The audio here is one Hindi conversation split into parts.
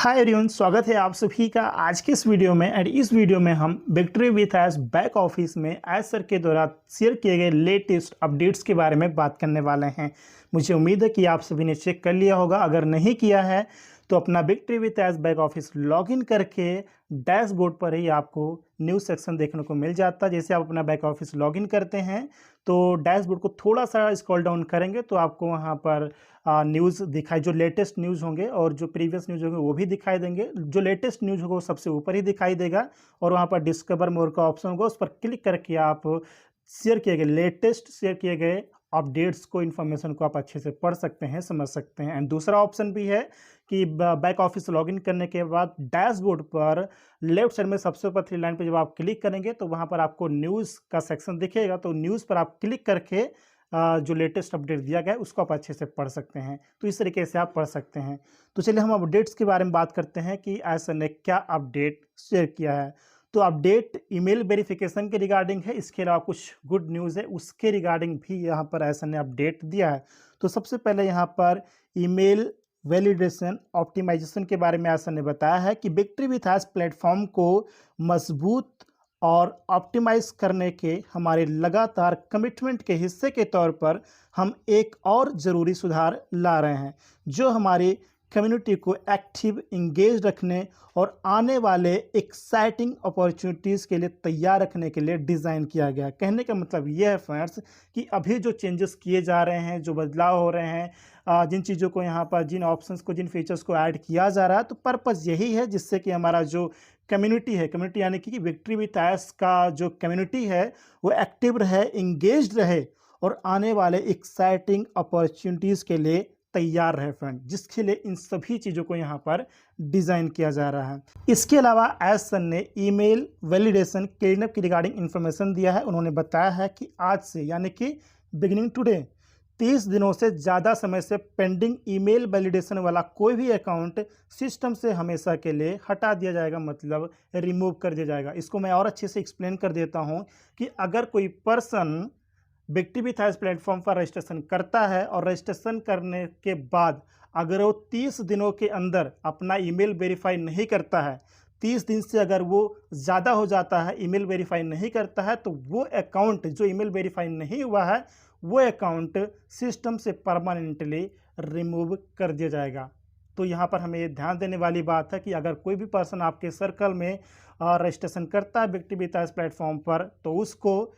हाय एवरीवन, स्वागत है आप सभी का आज के इस वीडियो में। एंड इस वीडियो में हम Victory with age back office में एज सर के द्वारा शेयर किए गए लेटेस्ट अपडेट्स के बारे में बात करने वाले हैं। मुझे उम्मीद है कि आप सभी ने चेक कर लिया होगा। अगर नहीं किया है तो अपना Victory with age back office login करके डैशबोर्ड पर ही आपको न्यूज़ सेक्शन देखने को मिल जाता है। जैसे आप अपना बैक ऑफिस लॉगिन करते हैं तो डैशबोर्ड को थोड़ा सा स्क्रॉल डाउन करेंगे तो आपको वहाँ पर न्यूज़ दिखाई, जो लेटेस्ट न्यूज़ होंगे और जो प्रीवियस न्यूज़ होंगे वो भी दिखाई देंगे। जो लेटेस्ट न्यूज़ होगा वो सबसे ऊपर ही दिखाई देगा और वहाँ पर डिस्कवर मोर का ऑप्शन होगा, उस पर क्लिक करके आप लेटेस्ट शेयर किए गए अपडेट्स को, इन्फॉर्मेशन को आप अच्छे से पढ़ सकते हैं, समझ सकते हैं। एंड दूसरा ऑप्शन भी है कि बैक ऑफिस लॉगिन करने के बाद डैशबोर्ड पर लेफ्ट साइड में सबसे ऊपर 3 लाइन पर जब आप क्लिक करेंगे तो वहाँ पर आपको न्यूज़ का सेक्शन दिखेगा। तो न्यूज़ पर आप क्लिक करके जो लेटेस्ट अपडेट दिया गया है उसको आप अच्छे से पढ़ सकते हैं। तो इस तरीके से आप पढ़ सकते हैं। तो चलिए हम अपडेट्स के बारे में बात करते हैं कि ऐसा ने क्या अपडेट शेयर किया है। तो अपडेट ईमेल वेरिफिकेशन के रिगार्डिंग है, इसके अलावा कुछ गुड न्यूज़ है उसके रिगार्डिंग भी यहाँ पर ऐसा ने अपडेट दिया है। तो सबसे पहले यहाँ पर ईमेल वैलिडेशन ऑप्टिमाइजेशन के बारे में ऐसा ने बताया है कि विक्ट्री विथ एज प्लेटफॉर्म को मजबूत और ऑप्टिमाइज करने के हमारे लगातार कमिटमेंट के हिस्से के तौर पर हम एक और ज़रूरी सुधार ला रहे हैं जो हमारी कम्युनिटी को एक्टिव, इंगेज रखने और आने वाले एक्साइटिंग अपॉर्चुनिटीज़ के लिए तैयार रखने के लिए डिज़ाइन किया गया है। कहने का मतलब ये है फ्रेंड्स कि अभी जो चेंजेस किए जा रहे हैं, जो बदलाव हो रहे हैं, जिन चीज़ों को यहाँ पर, जिन ऑप्शंस को, जिन फीचर्स को ऐड किया जा रहा है, तो पर्पज़ यही है जिससे कि हमारा जो कम्युनिटी है, कम्युनिटी यानी कि विक्ट्री विथ एज का जो कम्युनिटी है वो एक्टिव रहे, इंगेज रहे और आने वाले एक्साइटिंग अपॉर्चुनिटीज़ के लिए तैयार रहे फ्रेंड, जिसके लिए इन सभी चीज़ों को यहाँ पर डिज़ाइन किया जा रहा है। इसके अलावा एज सन ने ईमेल वैलिडेशन क्लीनअप की रिगार्डिंग इन्फॉर्मेशन दिया है। उन्होंने बताया है कि आज से यानी कि बिगिनिंग टुडे 30 दिनों से ज़्यादा समय से पेंडिंग ईमेल वैलिडेशन वाला कोई भी अकाउंट सिस्टम से हमेशा के लिए हटा दिया जाएगा, मतलब रिमूव कर दिया जाएगा। इसको मैं और अच्छे से एक्सप्लेन कर देता हूँ कि अगर कोई person Victory with Edge platform पर रजिस्ट्रेशन करता है और रजिस्ट्रेशन करने के बाद अगर वो 30 दिनों के अंदर अपना ईमेल वेरीफाई नहीं करता है, 30 दिन से अगर वो ज़्यादा हो जाता है, ईमेल वेरीफाई नहीं करता है, तो वो अकाउंट जो ईमेल वेरीफाई नहीं हुआ है वो अकाउंट सिस्टम से परमानेंटली रिमूव कर दिया जाएगा। तो यहाँ पर हमें ये ध्यान देने वाली बात है कि अगर कोई भी पर्सन आपके सर्कल में रजिस्ट्रेशन करता है विक्ट्री विथ एज प्लेटफॉर्म पर, तो उसको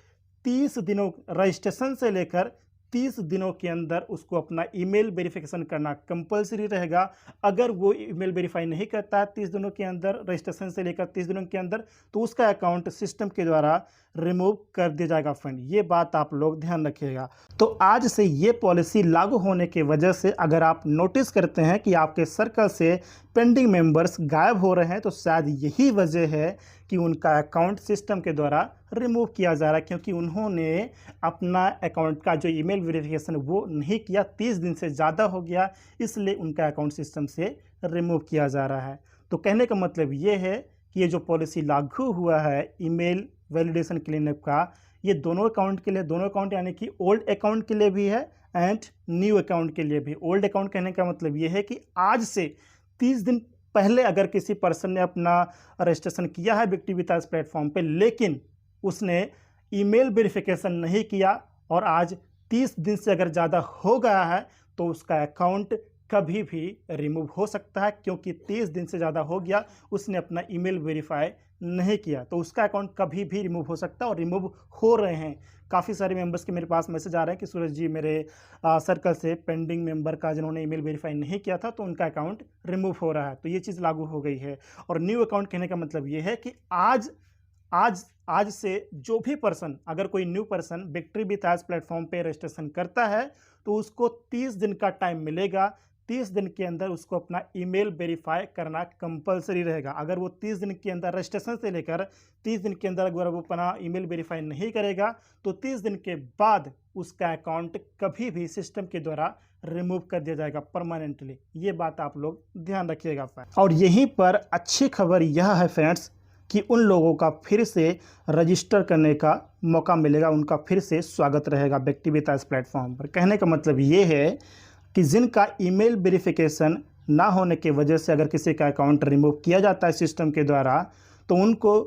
30 दिनों, रजिस्ट्रेशन से लेकर 30 दिनों के अंदर उसको अपना ईमेल वेरिफिकेशन करना कंपलसरी रहेगा। अगर वो ईमेल वेरीफाई नहीं करता है 30 दिनों के अंदर, रजिस्ट्रेशन से लेकर 30 दिनों के अंदर, तो उसका अकाउंट सिस्टम के द्वारा रिमूव कर दिया जाएगा फ्रेंड। ये बात आप लोग ध्यान रखिएगा। तो आज से ये पॉलिसी लागू होने की वजह से अगर आप नोटिस करते हैं कि आपके सर्कल से पेंडिंग मेंबर्स गायब हो रहे हैं तो शायद यही वजह है कि उनका अकाउंट सिस्टम के द्वारा रिमूव किया जा रहा है, क्योंकि उन्होंने अपना अकाउंट का जो ईमेल वेरिफिकेशन वो नहीं किया, 30 दिन से ज़्यादा हो गया, इसलिए उनका अकाउंट सिस्टम से रिमूव किया जा रहा है। तो कहने का मतलब ये है कि ये जो पॉलिसी लागू हुआ है ईमेल वैलिडेशन क्लीनअप का, ये दोनों अकाउंट के लिए, दोनों अकाउंट यानी कि ओल्ड अकाउंट के लिए भी है एंड न्यू अकाउंट के लिए भी। ओल्ड अकाउंट कहने का मतलब ये है कि आज से 30 दिन पहले अगर किसी पर्सन ने अपना रजिस्ट्रेशन किया है विक्ट्री विथ एज प्लेटफॉर्म पे, लेकिन उसने ईमेल वेरिफिकेशन नहीं किया और आज 30 दिन से अगर ज़्यादा हो गया है तो उसका अकाउंट कभी भी रिमूव हो सकता है, क्योंकि 30 दिन से ज़्यादा हो गया, उसने अपना ईमेल वेरीफाई नहीं किया, तो उसका अकाउंट कभी भी रिमूव हो सकता है और रिमूव हो रहे हैं। काफ़ी सारे मेंबर्स के मेरे पास मैसेज आ रहे हैं कि सूरज जी, मेरे सर्कल से पेंडिंग मेंबर का जिन्होंने ईमेल वेरीफाई नहीं किया था तो उनका अकाउंट रिमूव हो रहा है। तो ये चीज़ लागू हो गई है। और न्यू अकाउंट कहने का मतलब ये है कि आज से जो भी पर्सन, अगर कोई new person Victory with Edge platform पे रजिस्ट्रेशन करता है तो उसको 30 दिन का टाइम मिलेगा। 30 दिन के अंदर उसको अपना ईमेल वेरीफाई करना कंपलसरी रहेगा। अगर वो 30 दिन के अंदर, रजिस्ट्रेशन से लेकर 30 दिन के अंदर अगर वो अपना ईमेल वेरीफाई नहीं करेगा तो 30 दिन के बाद उसका अकाउंट कभी भी सिस्टम के द्वारा रिमूव कर दिया जाएगा परमानेंटली। ये बात आप लोग ध्यान रखिएगा फ्रेंड्स। और यहीं पर अच्छी खबर यह है फ्रेंड्स कि उन लोगों का फिर से रजिस्टर करने का मौका मिलेगा, उनका फिर से स्वागत रहेगा विक्ट्री विथ एज प्लेटफॉर्म पर। कहने का मतलब ये है कि जिनका ईमेल वेरिफिकेशन ना होने की वजह से अगर किसी का अकाउंट रिमूव किया जाता है सिस्टम के द्वारा, तो उनको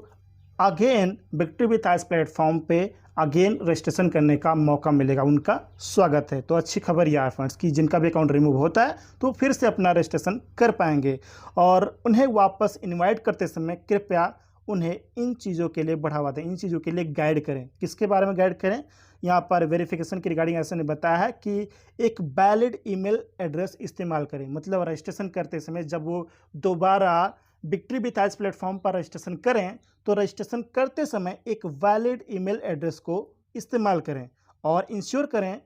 again Victory with Edge platform पे अगेन रजिस्ट्रेशन करने का मौका मिलेगा। उनका स्वागत है। तो अच्छी खबर यह है फ्रेंड्स कि जिनका भी अकाउंट रिमूव होता है तो फिर से अपना रजिस्ट्रेशन कर पाएंगे। और उन्हें वापस इनवाइट करते समय कृपया उन्हें इन चीज़ों के लिए बढ़ावा दें, इन चीज़ों के लिए गाइड करें। किसके बारे में गाइड करें? यहाँ पर वेरिफिकेशन की रिगार्डिंग ऐसे ने बताया है कि एक वैलिड ईमेल एड्रेस इस्तेमाल करें। मतलब रजिस्ट्रेशन करते समय जब वो दोबारा विक्ट्री विथ एज प्लेटफॉर्म पर रजिस्ट्रेशन करें तो रजिस्ट्रेशन करते समय एक वैलिड ईमेल एड्रेस को इस्तेमाल करें और इंश्योर करें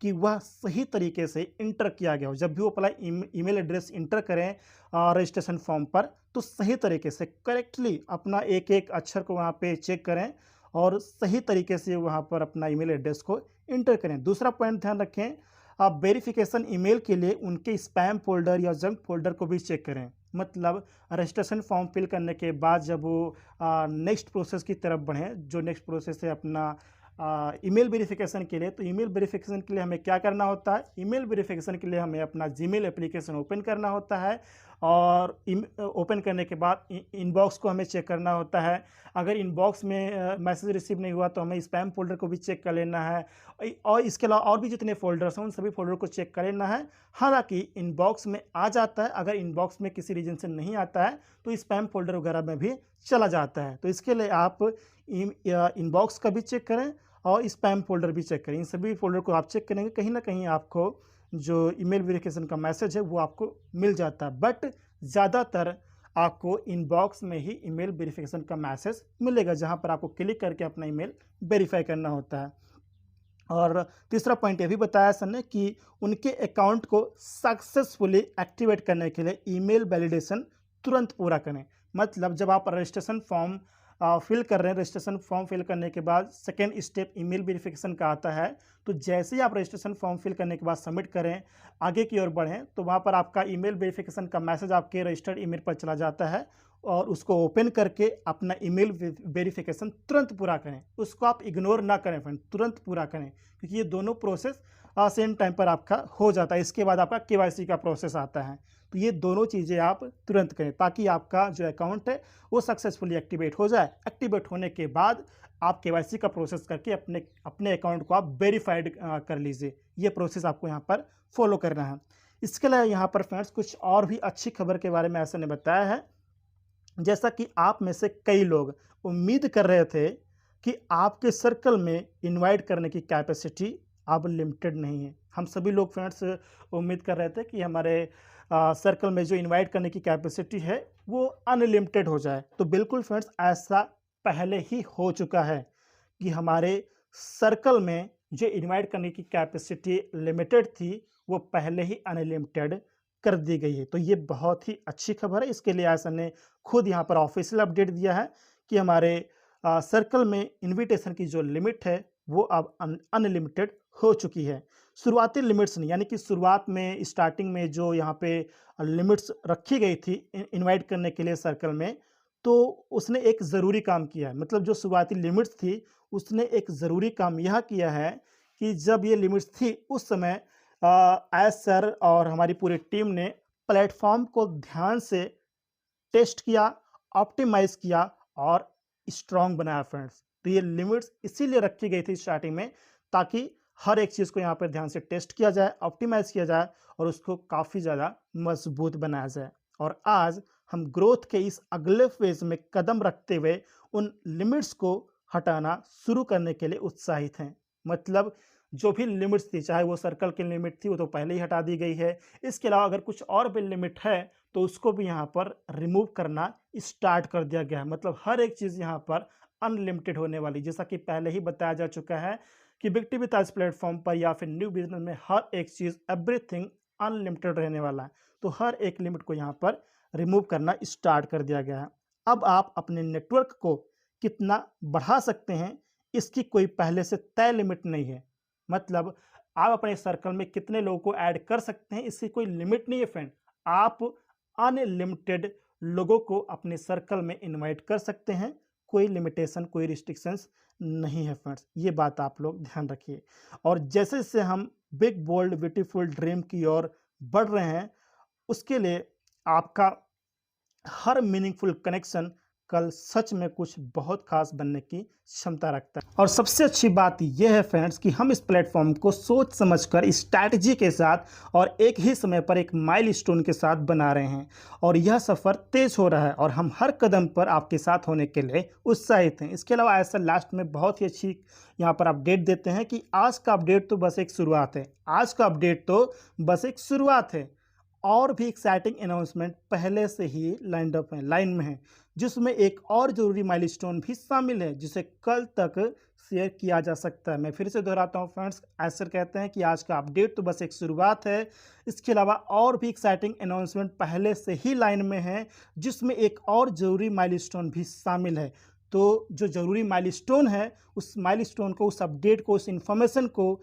कि वह सही तरीके से इंटर किया गया हो। जब भी वो अपना ईमेल एड्रेस इंटर करें रजिस्ट्रेशन फॉर्म पर, तो सही तरीके से करेक्टली अपना एक एक अक्षर को वहाँ पे चेक करें और सही तरीके से वहाँ पर अपना ईमेल एड्रेस को इंटर करें। दूसरा पॉइंट ध्यान रखें, आप वेरिफिकेशन ईमेल के लिए उनके स्पैम फोल्डर या जंक फोल्डर को भी चेक करें। मतलब रजिस्ट्रेशन फॉर्म फिल करने के बाद जब वो नेक्स्ट प्रोसेस की तरफ बढ़ें, जो नेक्स्ट प्रोसेस है अपना ईमेल वेरिफिकेशन के लिए, तो ईमेल वेरिफिकेशन के लिए हमें क्या करना होता है? ईमेल वेरिफिकेशन के लिए हमें अपना जीमेल एप्लीकेशन ओपन करना होता है और ओपन करने के बाद इनबॉक्स को हमें चेक करना होता है। अगर इनबॉक्स में मैसेज रिसीव नहीं हुआ तो हमें स्पैम फोल्डर को भी चेक कर लेना है और इसके अलावा और भी जितने फोल्डर्स हैं उन सभी फोल्डर को चेक कर लेना है। हालांकि इनबॉक्स में आ जाता है, अगर इनबॉक्स में किसी रीजन से नहीं आता है तो स्पैम फोल्डर वगैरह में भी चला जाता है। तो इसके लिए आप इनबॉक्स का भी चेक करें और स्पैम फोल्डर भी चेक करें। इन सभी फोल्डर को आप चेक करेंगे, कहीं ना कहीं आपको जो ईमेल वेरिफिकेशन का मैसेज है वो आपको मिल जाता है। बट ज़्यादातर आपको इनबॉक्स में ही ईमेल वेरिफिकेशन का मैसेज मिलेगा, जहां पर आपको क्लिक करके अपना ईमेल वेरीफाई करना होता है। और तीसरा पॉइंट ये भी बताया सर ने कि उनके अकाउंट को सक्सेसफुली एक्टिवेट करने के लिए ईमेल वैलिडेशन तुरंत पूरा करें। मतलब जब आप रजिस्ट्रेशन फॉर्म फिल कर रहे हैं, रजिस्ट्रेशन फॉर्म फिल करने के बाद सेकेंड स्टेप ईमेल वेरिफिकेशन का आता है, तो जैसे ही आप रजिस्ट्रेशन फॉर्म फिल करने के बाद सबमिट करें, आगे की ओर बढ़ें, तो वहाँ पर आपका ईमेल वेरिफिकेशन का मैसेज आपके रजिस्टर्ड ईमेल पर चला जाता है और उसको ओपन करके अपना ईमेल वेरिफिकेशन तुरंत पूरा करें। उसको आप इग्नोर ना करें फ्रेंड, तुरंत पूरा करें, क्योंकि ये दोनों प्रोसेस सेम टाइम पर आपका हो जाता है। इसके बाद आपका केवाईसी का प्रोसेस आता है, तो ये दोनों चीज़ें आप तुरंत करें ताकि आपका जो अकाउंट है वो सक्सेसफुली एक्टिवेट हो जाए। एक्टिवेट होने के बाद आप केवाईसी का प्रोसेस करके अपने अकाउंट को आप वेरीफाइड कर लीजिए। ये प्रोसेस आपको यहाँ पर फॉलो करना है। इसके अलावा यहाँ पर फ्रेंड्स कुछ और भी अच्छी खबर के बारे में ऐसा ने बताया है। जैसा कि आप में से कई लोग उम्मीद कर रहे थे कि आपके सर्कल में इनवाइट करने की कैपेसिटी अब लिमिटेड नहीं है। हम सभी लोग फ्रेंड्स उम्मीद कर रहे थे कि हमारे सर्कल में जो इनवाइट करने की कैपेसिटी है वो अनलिमिटेड हो जाए। तो बिल्कुल फ्रेंड्स ऐसा पहले ही हो चुका है कि हमारे सर्कल में जो इनवाइट करने की कैपेसिटी लिमिटेड थी वो पहले ही अनलिमिटेड कर दी गई है। तो ये बहुत ही अच्छी खबर है। इसके लिए ऐसा ने खुद यहाँ पर ऑफिशियल अपडेट दिया है कि हमारे सर्कल में इनविटेशन की जो लिमिट है वो अब अनलिमिटेड हो चुकी है। शुरुआती लिमिट्स नहीं, यानी कि शुरुआत में स्टार्टिंग में जो यहाँ पे लिमिट्स रखी गई थी इनवाइट करने के लिए सर्कल में, तो उसने एक ज़रूरी काम किया है। मतलब जो शुरुआती लिमिट्स थी उसने एक ज़रूरी काम यह किया है कि जब ये लिमिट्स थी उस समय एज सर और हमारी पूरी टीम ने प्लेटफॉर्म को ध्यान से टेस्ट किया, ऑप्टिमाइज़ किया और स्ट्रॉन्ग बनाया फ्रेंड्स। तो ये लिमिट्स इसीलिए रखी गई थी स्टार्टिंग में ताकि हर एक चीज़ को यहाँ पर ध्यान से टेस्ट किया जाए, ऑप्टिमाइज़ किया जाए और उसको काफ़ी ज़्यादा मजबूत बनाया जाए। और आज हम ग्रोथ के इस अगले फेज में कदम रखते हुए उन लिमिट्स को हटाना शुरू करने के लिए उत्साहित हैं। मतलब जो भी लिमिट्स थी, चाहे वो सर्कल की लिमिट थी, वो तो पहले ही हटा दी गई है। इसके अलावा अगर कुछ और भी लिमिट है तो उसको भी यहाँ पर रिमूव करना स्टार्ट कर दिया गया है। मतलब हर एक चीज़ यहाँ पर अनलिमिटेड होने वाली, जैसा कि पहले ही बताया जा चुका है कि बिग विथ एज प्लेटफॉर्म पर या फिर न्यू बिजनेस में हर एक चीज़ एवरीथिंग अनलिमिटेड रहने वाला है। तो हर एक लिमिट को यहाँ पर रिमूव करना स्टार्ट कर दिया गया है। अब आप अपने नेटवर्क को कितना बढ़ा सकते हैं इसकी कोई पहले से तय लिमिट नहीं है। मतलब आप अपने सर्कल में कितने लोगों को ऐड कर सकते हैं इसकी कोई लिमिट नहीं है फ्रेंड। आप अनलिमिटेड लोगों को अपने सर्कल में इनवाइट कर सकते हैं, कोई लिमिटेशन, कोई रिस्ट्रिक्शंस नहीं है फ्रेंड्स। ये बात आप लोग ध्यान रखिए। और जैसे जैसे हम बिग बोल्ड ब्यूटीफुल ड्रीम की ओर बढ़ रहे हैं, उसके लिए आपका हर मीनिंगफुल कनेक्शन कल सच में कुछ बहुत खास बनने की क्षमता रखता है। और सबसे अच्छी बात यह है फ्रेंड्स कि हम इस प्लेटफॉर्म को सोच समझकर स्ट्रैटेजी के साथ और एक ही समय पर एक माइलस्टोन के साथ बना रहे हैं और यह सफ़र तेज हो रहा है और हम हर कदम पर आपके साथ होने के लिए उत्साहित हैं। इसके अलावा ऐसा लास्ट में बहुत ही अच्छी यहाँ पर अपडेट देते हैं कि आज का अपडेट तो बस एक शुरुआत है, आज का अपडेट तो बस एक शुरुआत है, और भी एक्साइटिंग अनाउंसमेंट पहले से ही लाइन में है, जिसमें एक और ज़रूरी माइलस्टोन भी शामिल है जिसे कल तक शेयर किया जा सकता है। मैं फिर से दोहराता हूँ फ्रेंड्स, ऐसा कहते हैं कि आज का अपडेट तो बस एक शुरुआत है, इसके अलावा और भी एक्साइटिंग अनाउंसमेंट पहले से ही लाइन में है जिसमें एक और ज़रूरी माइलस्टोन भी शामिल है। तो जो ज़रूरी माइलस्टोन है उस माइलस्टोन को, उस अपडेट को, उस इंफॉर्मेशन को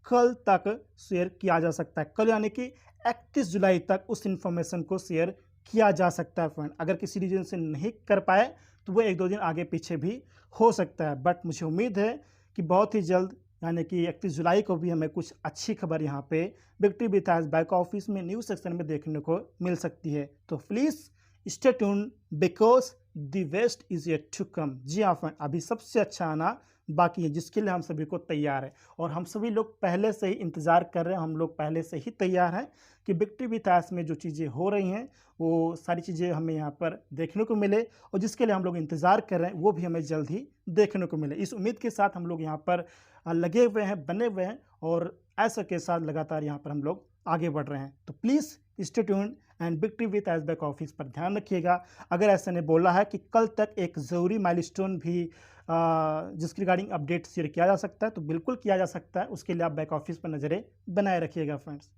कल तक शेयर किया जा सकता है। कल यानी कि 31 जुलाई तक उस इंफॉर्मेशन को शेयर किया जा सकता है फ्रेंड। अगर किसी रीजन से नहीं कर पाए तो वो 1-2 दिन आगे पीछे भी हो सकता है, बट मुझे उम्मीद है कि बहुत ही जल्द यानी कि 31 जुलाई को भी हमें कुछ अच्छी खबर यहाँ पे victory with age back office में न्यूज़ सेक्शन में देखने को मिल सकती है। तो please stay tune because the best is yet to come. जी हाँ फ्रेंड, अभी सबसे अच्छा आना बाकी है जिसके लिए हम सभी को तैयार है और हम सभी लोग पहले से ही इंतज़ार कर रहे हैं, हम लोग पहले से ही तैयार हैं कि विक्ट्री विथ एज में जो चीज़ें हो रही हैं वो सारी चीज़ें हमें यहाँ पर देखने को मिले और जिसके लिए हम लोग इंतज़ार कर रहे हैं वो भी हमें जल्द ही देखने को मिले। इस उम्मीद के साथ हम लोग यहाँ पर लगे हुए हैं, बने हुए हैं और ऐसा के साथ लगातार यहाँ पर हम लोग आगे बढ़ रहे हैं। तो please stay tuned and Victory with age back office पर ध्यान रखिएगा। अगर ऐसा ने बोला है कि कल तक एक ज़रूरी माइलस्टोन भी जिसकी रिगार्डिंग अपडेट शेयर किया जा सकता है तो बिल्कुल किया जा सकता है, उसके लिए आप बैक ऑफिस पर नज़रें बनाए रखिएगा फ्रेंड्स।